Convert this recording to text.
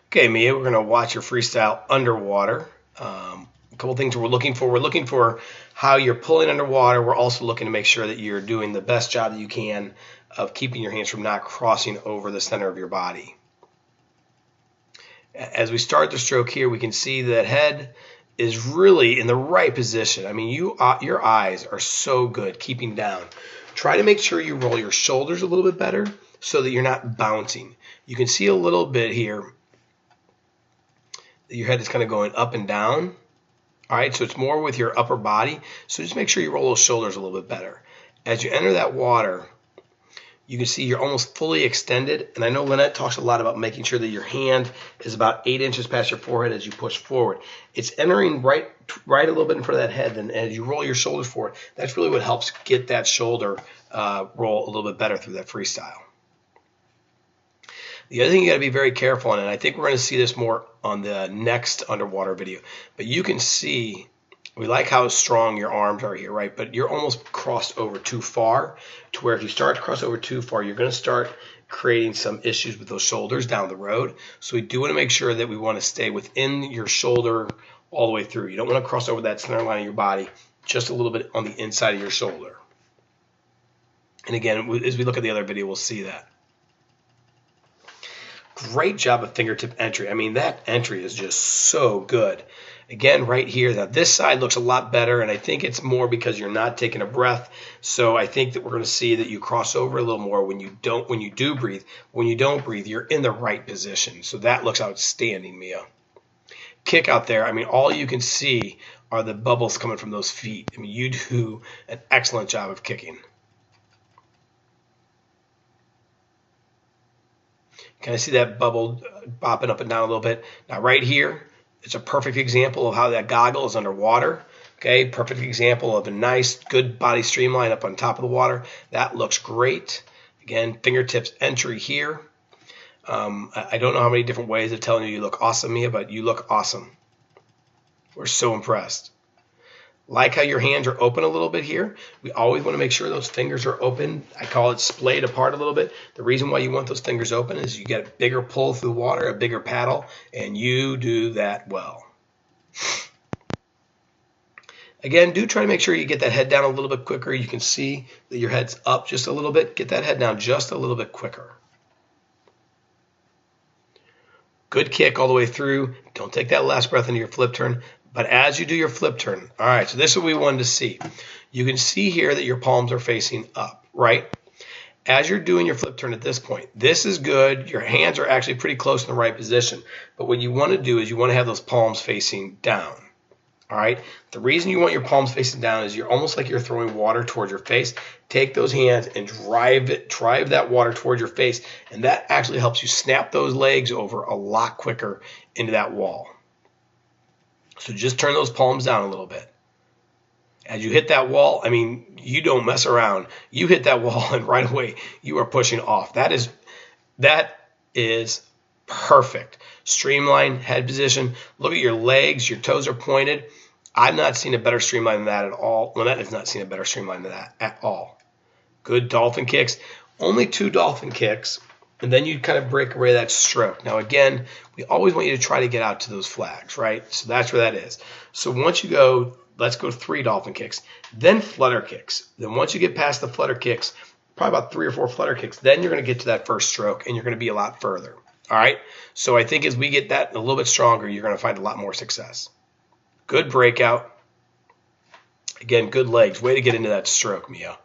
Okay, Mia, we're going to watch your freestyle underwater. A couple things we're looking for. We're looking for how you're pulling underwater. We're also looking to make sure that you're doing the best job that you can of keeping your hands from not crossing over the center of your body. As we start the stroke here, we can see that head is really in the right position. I mean, your eyes are so good keeping down. Try to make sure you roll your shoulders a little bit better so that you're not bouncing. You can see a little bit here. Your head is kind of going up and down. All right, so it's more with your upper body. So just make sure you roll those shoulders a little bit better. As you enter that water, you can see you're almost fully extended. And I know Lynette talks a lot about making sure that your hand is about 8 inches past your forehead as you push forward. It's entering right a little bit in front of that head. And as you roll your shoulders forward, that's really what helps get that shoulder roll a little bit better through that freestyle. The other thing you got to be very careful on, and I think we're going to see this more on the next underwater video, but you can see, we like how strong your arms are here, right? But you're almost crossed over too far to where if you start to cross over too far, you're going to start creating some issues with those shoulders down the road. So we do want to make sure that we want to stay within your shoulder all the way through. You don't want to cross over that center line of your body, just a little bit on the inside of your shoulder. And again, as we look at the other video, we'll see that. Great job of fingertip entry. I mean, that entry is just so good. Again, right here, now this side looks a lot better, and I think it's more because you're not taking a breath. So I think that we're going to see that you cross over a little more when you do breathe. When you don't breathe, you're in the right position. So that looks outstanding, Mia. Kick out there. I mean, all you can see are the bubbles coming from those feet. I mean, you do an excellent job of kicking. Kind of see that bubble bopping up and down a little bit. Now right here, it's a perfect example of how that goggle is underwater. Okay, perfect example of a nice, good body streamline up on top of the water. That looks great. Again, fingertips entry here. I don't know how many different ways of telling you look awesome, Mia, but you look awesome. We're so impressed. Like how your hands are open a little bit here. We always want to make sure those fingers are open. I call it splayed apart a little bit. The reason why you want those fingers open is you get a bigger pull through the water, a bigger paddle, and you do that well. Again, do try to make sure you get that head down a little bit quicker. You can see that your head's up just a little bit. Get that head down just a little bit quicker. Good kick all the way through. Don't take that last breath into your flip turn. But as you do your flip turn, all right, so this is what we wanted to see. You can see here that your palms are facing up, right? As you're doing your flip turn at this point, this is good. Your hands are actually pretty close in the right position. But what you want to do is you want to have those palms facing down, all right? The reason you want your palms facing down is you're almost like you're throwing water towards your face. Take those hands and drive that water towards your face, and that actually helps you snap those legs over a lot quicker into that wall. So just turn those palms down a little bit. As you hit that wall, I mean, you don't mess around. You hit that wall and right away you are pushing off. That is perfect. Streamline, head position. Look at your legs. Your toes are pointed. I've not seen a better streamline than that at all. Lynette has not seen a better streamline than that at all. Good dolphin kicks. Only 2 dolphin kicks. And then you kind of break away that stroke. Now, again, we always want you to try to get out to those flags, right? So that's where that is. So once you go, let's go 3 dolphin kicks, then flutter kicks. Then once you get past the flutter kicks, probably about 3 or 4 flutter kicks, then you're going to get to that first stroke, and you're going to be a lot further, all right? So I think as we get that a little bit stronger, you're going to find a lot more success. Good breakout. Again, good legs. Way to get into that stroke, Mia.